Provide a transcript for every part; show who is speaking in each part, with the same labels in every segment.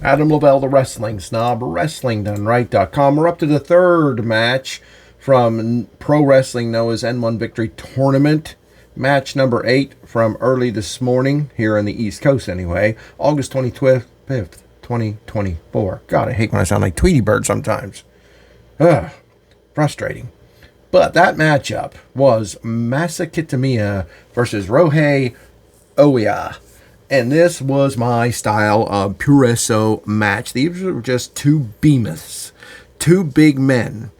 Speaker 1: Adam Lavelle, the wrestling snob, WrestlingDoneRight.com. We're up to the third match from Pro Wrestling Noah's N1 Victory Tournament. Match number 8 from early this morning, here on the East Coast anyway, August 25th, 2024. God, I hate when I sound like Tweety Bird sometimes. Frustrating. But that matchup was Masa Kitamiya versus Ryohei Oiwa. And this was my style of Puresso match. These were just two behemoths, two big men,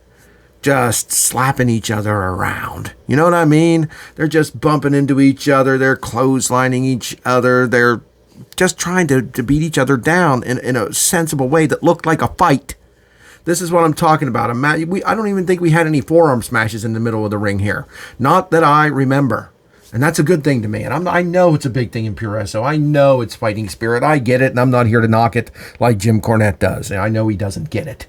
Speaker 1: just slapping each other around. You know what I mean? They're just bumping into each other. They're clotheslining each other. They're just trying to beat each other down in a sensible way that looked like a fight. This is what I'm talking about. I don't even think we had any forearm smashes in the middle of the ring here. Not that I remember. And that's a good thing to me. And I know it's a big thing in Puresso. I know it's fighting spirit. I get it, and I'm not here to knock it like Jim Cornette does. I know he doesn't get it.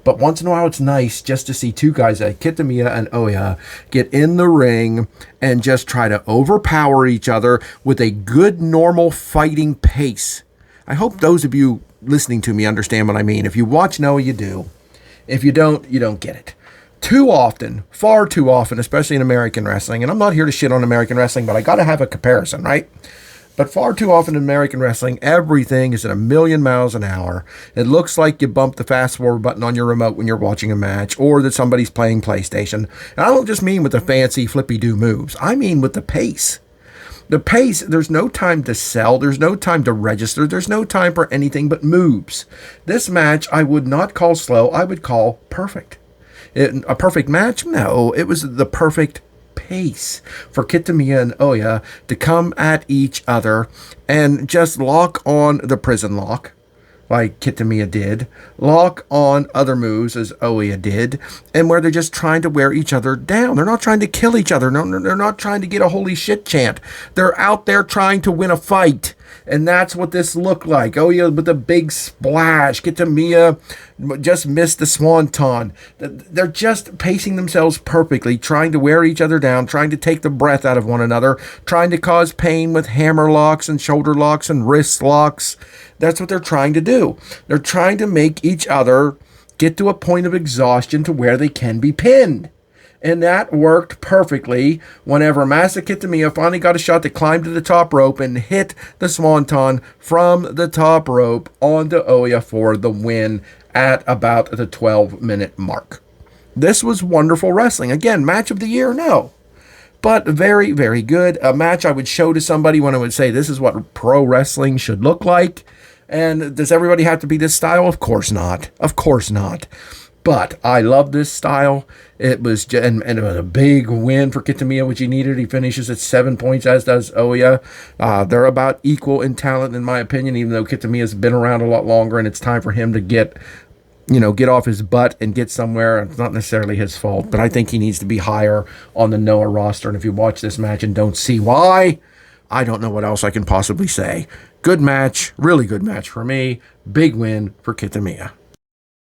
Speaker 1: But once in a while, it's nice just to see two guys like Kitamiya and Oiwa get in the ring and just try to overpower each other with a good, normal fighting pace. I hope those of you listening to me understand what I mean. If you watch Noah, you do. If you don't, you don't get it. Too often, far too often, especially in American wrestling, and I'm not here to shit on American wrestling, but I got to have a comparison, right? But far too often in American wrestling, everything is at 1,000,000 miles an hour. It looks like you bump the fast forward button on your remote when you're watching a match, or that somebody's playing PlayStation. And I don't just mean with the fancy flippy-do moves. I mean with the pace. The pace, there's no time to sell. There's no time to register. There's no time for anything but moves. This match I would not call slow. I would call perfect. A perfect match? No, it was the perfect pace for Kitamiya and Oiwa to come at each other and just lock on the prison lock, like Kitamiya did, lock on other moves as Oiwa did, and where they're just trying to wear each other down. They're not trying to kill each other. No, they're not trying to get a holy shit chant. They're out there trying to win a fight. And that's what this looked like. Oiwa with the big splash. Kitamiya just missed the swanton. They're just pacing themselves perfectly, trying to wear each other down, trying to take the breath out of one another, trying to cause pain with hammer locks and shoulder locks and wrist locks. That's what they're trying to do. They're trying to make each other get to a point of exhaustion to where they can be pinned. And that worked perfectly whenever Masa Kitamiya finally got a shot to climb to the top rope and hit the swanton from the top rope onto Oiwa for the win at about the 12-minute mark. This was wonderful wrestling. Again, match of the year? No. But very, very good. A match I would show to somebody when I would say this is what pro wrestling should look like. And does everybody have to be this style? Of course not. Of course not. But I love this style. It was and it was a big win for Kitamiya, which he needed. He finishes at 7 points, as does Oiwa. They're about equal in talent, in my opinion, even though Kitamiya's been around a lot longer, and it's time for him to get off his butt and get somewhere. It's not necessarily his fault, but I think he needs to be higher on the Noah roster. And if you watch this match and don't see why, I don't know what else I can possibly say. Good match, really good match for me. Big win for Kitamiya.